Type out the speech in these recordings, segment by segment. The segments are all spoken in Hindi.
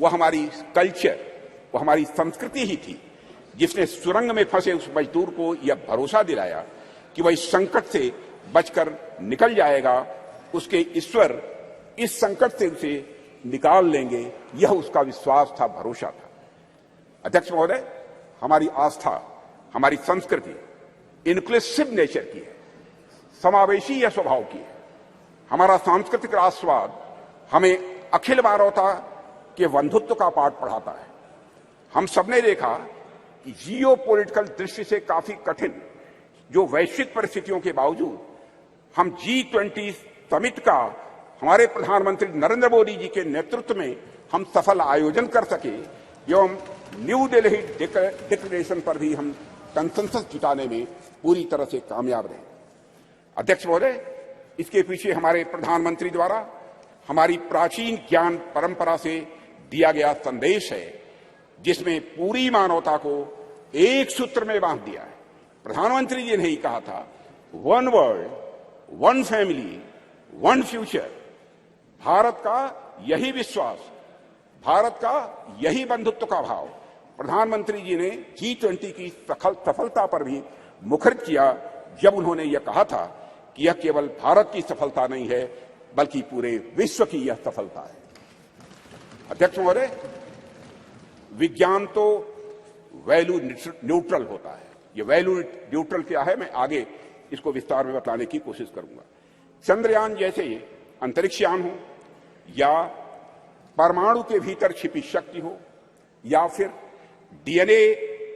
वो हमारी कल्चर, वो हमारी संस्कृति ही थी जिसने सुरंग में फंसे उस मजदूर को यह भरोसा दिलाया कि वह इस संकट से बचकर निकल जाएगा, उसके ईश्वर इस संकट से उसे निकाल लेंगे, यह उसका विश्वास था, भरोसा था। अध्यक्ष महोदय, हमारी आस्था, हमारी संस्कृति इंक्लूसिव नेचर की है, समावेशी या स्वभाव की है। हमारा सांस्कृतिक राष्ट्रवाद हमें अखिल मानवता के बंधुत्व का पाठ पढ़ाता है। हम सबने देखा कि जियो पॉलिटिकल दृष्टि से काफी कठिन जो वैश्विक परिस्थितियों के बावजूद हम G20 समिट का हमारे प्रधानमंत्री नरेंद्र मोदी जी के नेतृत्व में हम सफल आयोजन कर सके एवं न्यू दिल्ली डिक्लेरेशन पर भी हम कंसेंसस जुटाने में पूरी तरह से कामयाब रहे। अध्यक्ष महोदय, इसके पीछे हमारे प्रधानमंत्री द्वारा हमारी प्राचीन ज्ञान परंपरा से दिया गया संदेश है, जिसमें पूरी मानवता को एक सूत्र में बांध दिया है। प्रधानमंत्री जी ने ही कहा था, one world, one family, one future. Bharat का यही विश्वास, भारत का यही बंधुत्व का भाव प्रधानमंत्री जी ने G20 की सफलता पर भी मुखरित किया, जब उन्होंने यह कहा था कि यह केवल भारत की सफलता नहीं है बल्कि पूरे विश्व की यह सफलता है। अध्यक्ष महोदय, विज्ञान तो वैल्यू न्यूट्रल होता है। ये वैल्यू न्यूट्रल क्या है, मैं आगे इसको विस्तार में बताने की कोशिश करूंगा। चंद्रयान जैसे अंतरिक्ष यान हो, या परमाणु के भीतर छिपी शक्ति हो, या फिर DNA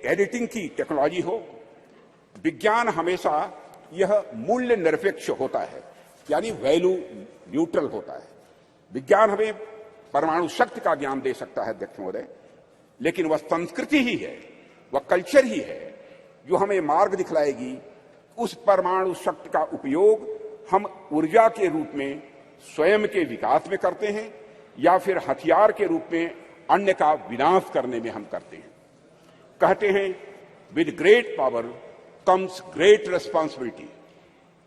एडिटिंग की टेक्नोलॉजी हो, विज्ञान हमेशा यह मूल्य निरपेक्ष होता है, यानी वैल्यू न्यूट्रल होता है। विज्ञान हमें परमाणु शक्ति का ज्ञान दे सकता है अध्यक्ष महोदय, लेकिन वह संस्कृति ही है, वह कल्चर ही है जो हमें मार्ग दिखलाएगी उस परमाणु शक्ति का उपयोग हम ऊर्जा के रूप में स्वयं के विकास में करते हैं या फिर हथियार के रूप में अन्य का विनाश करने में हम करते हैं। कहते हैं, with great power comes great responsibility.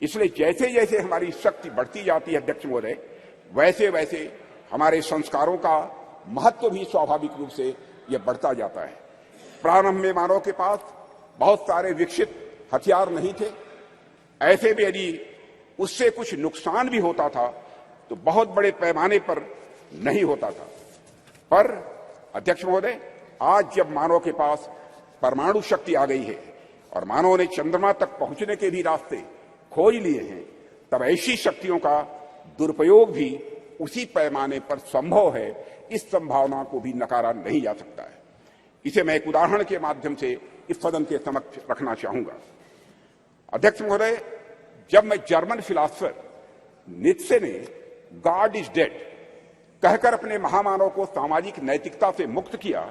इसलिए जैसे जैसे हमारी शक्ति बढ़ती जाती है अध्यक्ष महोदय, वैसे वैसे हमारे संस्कारों का महत्व भी स्वाभाविक रूप से यह बढ़ता जाता है। प्रारंभ में मानव के पास बहुत सारे विकसित हथियार नहीं थे, ऐसे में यदि उससे कुछ नुकसान भी होता था तो बहुत बड़े पैमाने पर नहीं होता था। पर अध्यक्ष महोदय, आज जब मानव के पास परमाणु शक्ति आ गई है और मानव ने चंद्रमा तक पहुंचने के भी रास्ते खोज लिए हैं, तब ऐसी शक्तियों का दुरुपयोग भी उसी पैमाने पर संभव है। इस संभावना को भी नकारा नहीं जा सकता है। इसे मैं एक उदाहरण के माध्यम से इस सदन के समक्ष रखना चाहूंगा। अध्यक्ष महोदय, जब मैं जर्मन फिलॉसफर नीत्शे ने गॉड इज डेड कहकर अपने महामानव को सामाजिक नैतिकता से मुक्त किया,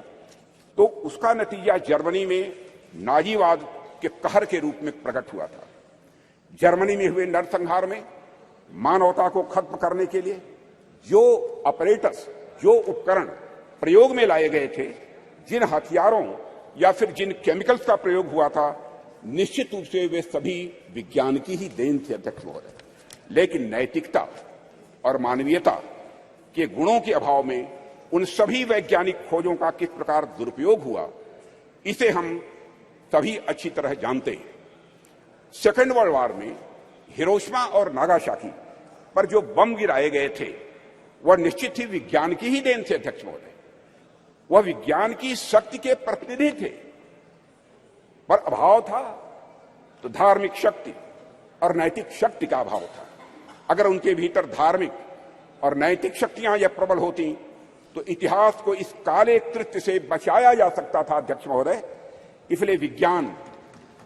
तो उसका नतीजा जर्मनी में नाजीवाद के कहर के रूप में प्रकट हुआ था। जर्मनी में हुए नरसंहार में मानवता को खत्म करने के लिए जो ऑपरेटर्स, जो उपकरण प्रयोग में लाए गए थे, जिन हथियारों या फिर जिन केमिकल्स का प्रयोग हुआ था, निश्चित रूप से वे सभी विज्ञान की ही देन थे अध्यक्ष महोदय। लेकिन नैतिकता और मानवीयता के गुणों के अभाव में उन सभी वैज्ञानिक खोजों का किस प्रकार दुरुपयोग हुआ, इसे हम सभी अच्छी तरह जानते हैं। सेकेंड वर्ल्ड वॉर में हिरोशिमा और नागासाकी पर जो बम गिराए गए थे, वह निश्चित ही विज्ञान की ही देन थे अध्यक्ष महोदय। वह विज्ञान की शक्ति के प्रतिनिधि थे, पर अभाव था तो धार्मिक शक्ति और नैतिक शक्ति का अभाव था। अगर उनके भीतर धार्मिक और नैतिक शक्तियां यह प्रबल होती तो इतिहास को इस काले कृत्य से बचाया जा सकता था अध्यक्ष महोदय। इसलिए विज्ञान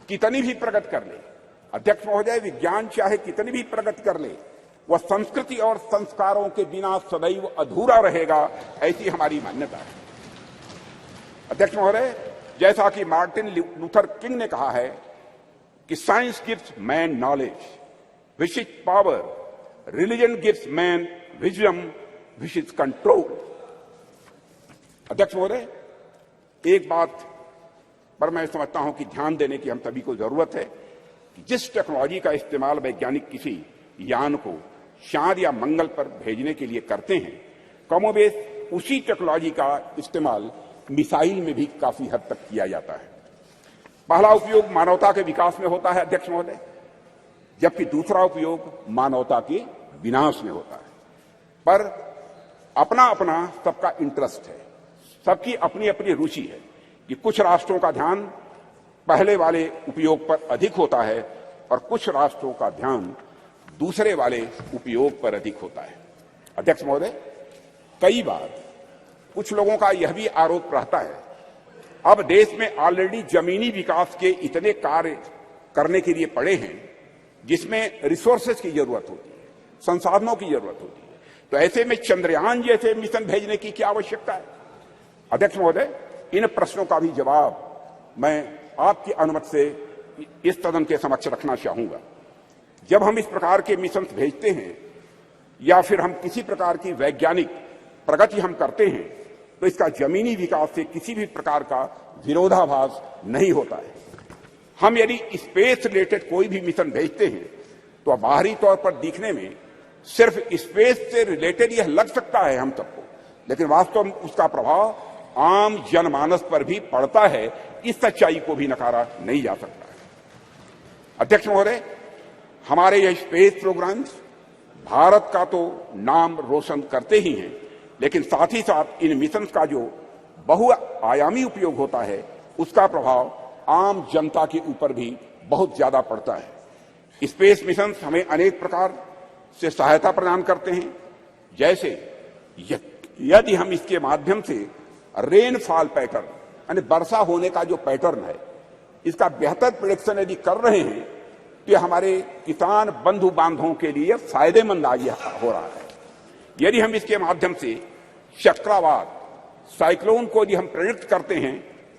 कितनी भी प्रगति कर ले अध्यक्ष महोदय, विज्ञान चाहे कितनी भी प्रगति कर ले, वह संस्कृति और संस्कारों के बिना सदैव अधूरा रहेगा, ऐसी हमारी मान्यता है। अध्यक्ष महोदय, जैसा कि मार्टिन लूथर किंग ने कहा है कि science gives man knowledge which is power, religion gives man wisdom which is control. अध्यक्ष महोदय, एक बात पर मैं समझता हूं कि ध्यान देने की हम सभी को जरूरत है कि जिस टेक्नोलॉजी का इस्तेमाल वैज्ञानिक किसी यान को चांद या मंगल पर भेजने के लिए करते हैं, कमोबेश उसी टेक्नोलॉजी का इस्तेमाल मिसाइल में भी काफी हद तक किया जाता है। पहला उपयोग मानवता के विकास में होता है अध्यक्ष महोदय, जबकि दूसरा उपयोग मानवता के विनाश में होता है। पर अपना अपना सबका इंटरेस्ट है, सबकी अपनी अपनी रुचि है कि कुछ राष्ट्रों का ध्यान पहले वाले उपयोग पर अधिक होता है और कुछ राष्ट्रों का ध्यान दूसरे वाले उपयोग पर अधिक होता है। अध्यक्ष महोदय, कई बार कुछ लोगों का यह भी आरोप रहता है, अब देश में ऑलरेडी जमीनी विकास के इतने कार्य करने के लिए पड़े हैं जिसमें रिसोर्सेज की जरूरत होती है, संसाधनों की जरूरत होती है, तो ऐसे में चंद्रयान जैसे मिशन भेजने की क्या आवश्यकता है। अध्यक्ष महोदय, इन प्रश्नों का भी जवाब मैं आपकी अनुमति से इस सदन के समक्ष रखना चाहूंगा। जब हम इस प्रकार के मिशन भेजते हैं या फिर हम किसी प्रकार की वैज्ञानिक प्रगति हम करते हैं तो इसका जमीनी विकास से किसी भी प्रकार का विरोधाभास नहीं होता है। हम यदि स्पेस रिलेटेड कोई भी मिशन भेजते हैं तो बाहरी तौर पर दिखने में सिर्फ स्पेस से रिलेटेड यह लग सकता है हम सबको, लेकिन वास्तव में उसका प्रभाव आम जनमानस पर भी पड़ता है। इस सच्चाई को भी नकारा नहीं जा सकता है। अध्यक्ष महोदय, हमारे यह स्पेस प्रोग्राम्स भारत का तो नाम रोशन करते ही हैं, लेकिन साथ ही साथ इन मिशन का जो बहुआयामी उपयोग होता है उसका प्रभाव आम जनता के ऊपर भी बहुत ज्यादा पड़ता है। स्पेस मिशन हमें अनेक प्रकार से सहायता प्रदान करते हैं, जैसे यदि हम इसके माध्यम से रेनफॉल पैटर्न यानी वर्षा होने का जो पैटर्न है इसका बेहतर प्रेडिक्शन यदि कर रहे हैं तो हमारे किसान बंधु बांधवों के लिए फायदेमंद हो रहा है। यदि हम इसके माध्यम से चक्रवात साइक्लोन को यदि हम प्रेडिक्ट करते हैं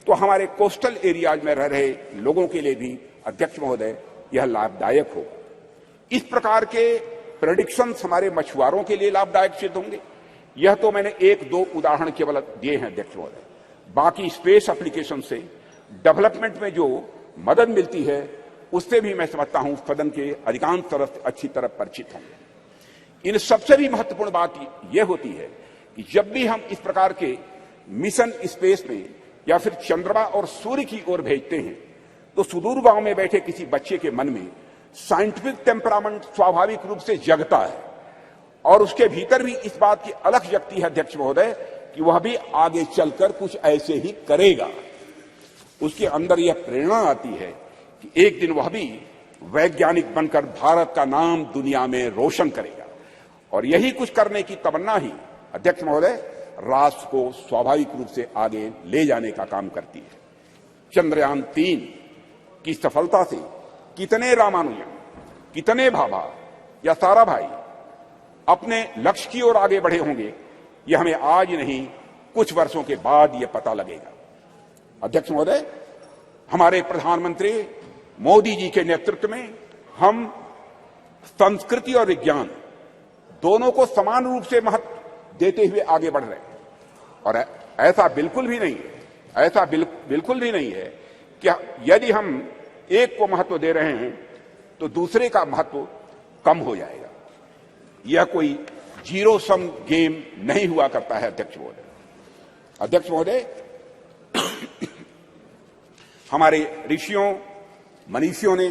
तो हमारे कोस्टल एरियाज में रह रहे लोगों के लिए भी अध्यक्ष महोदय यह लाभदायक होगा। इस प्रकार के प्रेडिक्शंस हमारे मछुआरों के लिए लाभदायक सिद्ध होंगे। यह तो मैंने एक दो उदाहरण केवल दिए हैं अध्यक्ष महोदय। बाकी स्पेस एप्लीकेशन से डेवलपमेंट में जो मदद मिलती है उससे भी मैं समझता हूं सदन के अधिकांश तरफ अच्छी तरह परिचित होंगे। इन सबसे भी महत्वपूर्ण बात यह होती है कि जब भी हम इस प्रकार के मिशन स्पेस में या फिर चंद्रमा और सूर्य की ओर भेजते हैं तो सुदूर गांव में बैठे किसी बच्चे के मन में साइंटिफिक टेम्परामेंट स्वाभाविक रूप से जगता है और उसके भीतर भी इस बात की अलख जगती है अध्यक्ष महोदय कि वह भी आगे चलकर कुछ ऐसे ही करेगा। उसके अंदर यह प्रेरणा आती है कि एक दिन वह भी वैज्ञानिक बनकर भारत का नाम दुनिया में रोशन करेगा, और यही कुछ करने की तमन्ना ही अध्यक्ष महोदय राष्ट्र को स्वाभाविक रूप से आगे ले जाने का काम करती है। चंद्रयान 3 की सफलता से कितने रामानुजन, कितने भाभा या साराभाई अपने लक्ष्य की ओर आगे बढ़े होंगे यह हमें आज नहीं कुछ वर्षों के बाद यह पता लगेगा। अध्यक्ष महोदय, हमारे प्रधानमंत्री मोदी जी के नेतृत्व में हम संस्कृति और विज्ञान दोनों को समान रूप से महत्व देते हुए आगे बढ़ रहे हैं, और ऐसा बिल्कुल भी नहीं है, ऐसा बिल्कुल भी नहीं है कि यदि हम एक को महत्व दे रहे हैं तो दूसरे का महत्व कम हो जाएगा। यह कोई जीरो सम गेम नहीं हुआ करता है अध्यक्ष महोदय। अध्यक्ष महोदय, हमारे ऋषियों मनीषियों ने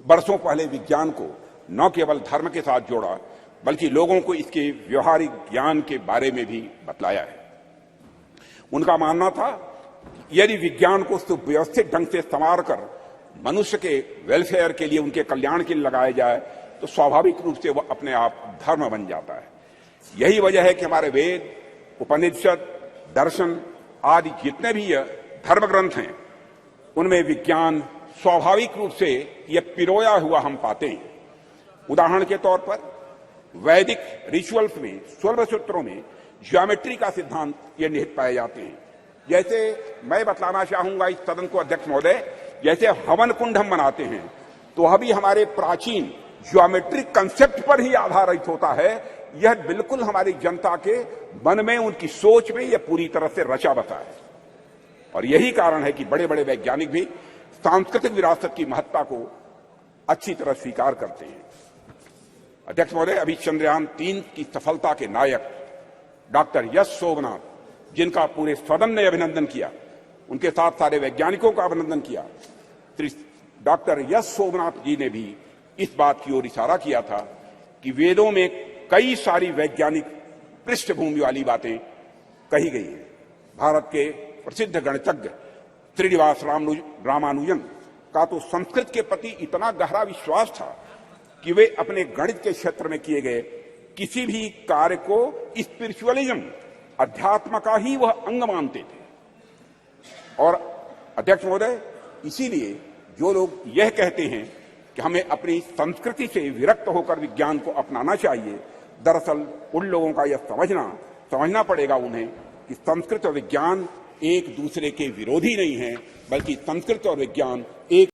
वर्षों पहले विज्ञान को न केवल धर्म के साथ जोड़ा बल्कि लोगों को इसके व्यवहारिक ज्ञान के बारे में भी बतलाया है। उनका मानना था यदि विज्ञान को सुव्यवस्थित ढंग से संवार कर मनुष्य के वेलफेयर के लिए, उनके कल्याण के लिए लगाया जाए तो स्वाभाविक रूप से वह अपने आप धर्म बन जाता है। यही वजह है कि हमारे वेद, उपनिषद, दर्शन आदि जितने भी धर्म ग्रंथ हैं उनमें विज्ञान स्वाभाविक रूप से यह पिरोया हुआ हम पाते हैं। उदाहरण के तौर पर वैदिक रिचुअल्स में, 16 सूत्रों में ज्योमेट्री का सिद्धांत ये निहित पाए जाते हैं। जैसे मैं बतलाना चाहूंगा इस सदन को अध्यक्ष महोदय, जैसे हवन कुंड हम बनाते हैं तो वह भी हमारे प्राचीन ज्योमेट्रिक कंसेप्ट पर ही आधारित होता है। यह बिल्कुल हमारी जनता के मन में, उनकी सोच में यह पूरी तरह से रचा बसा है, और यही कारण है कि बड़े बड़े वैज्ञानिक भी सांस्कृतिक विरासत की महत्ता को अच्छी तरह स्वीकार करते हैं। अध्यक्ष महोदय, अभी चंद्रयान 3 की सफलता के नायक डॉक्टर यश सोमनाथ, जिनका पूरे सदन ने अभिनंदन किया, उनके साथ सारे वैज्ञानिकों का अभिनंदन किया। डॉक्टर यश सोमनाथ जी ने भी इस बात की ओर इशारा किया था कि वेदों में कई सारी वैज्ञानिक पृष्ठभूमि वाली बातें कही गई हैं। भारत के प्रसिद्ध गणितज्ञ श्रीनिवास रामानुजन का तो संस्कृत के प्रति इतना गहरा विश्वास था कि वे अपने गणित के क्षेत्र में किए गए किसी भी कार्य को स्पिरिचुअलिज्म, अध्यात्म का ही वह अंग मानते थे। और अध्यक्ष महोदय, इसीलिए जो लोग यह कहते हैं कि हमें अपनी संस्कृति से विरक्त होकर विज्ञान को अपनाना चाहिए, दरअसल उन लोगों का यह समझना पड़ेगा उन्हें कि संस्कृत और विज्ञान एक दूसरे के विरोधी नहीं है, बल्कि संस्कृत और विज्ञान एक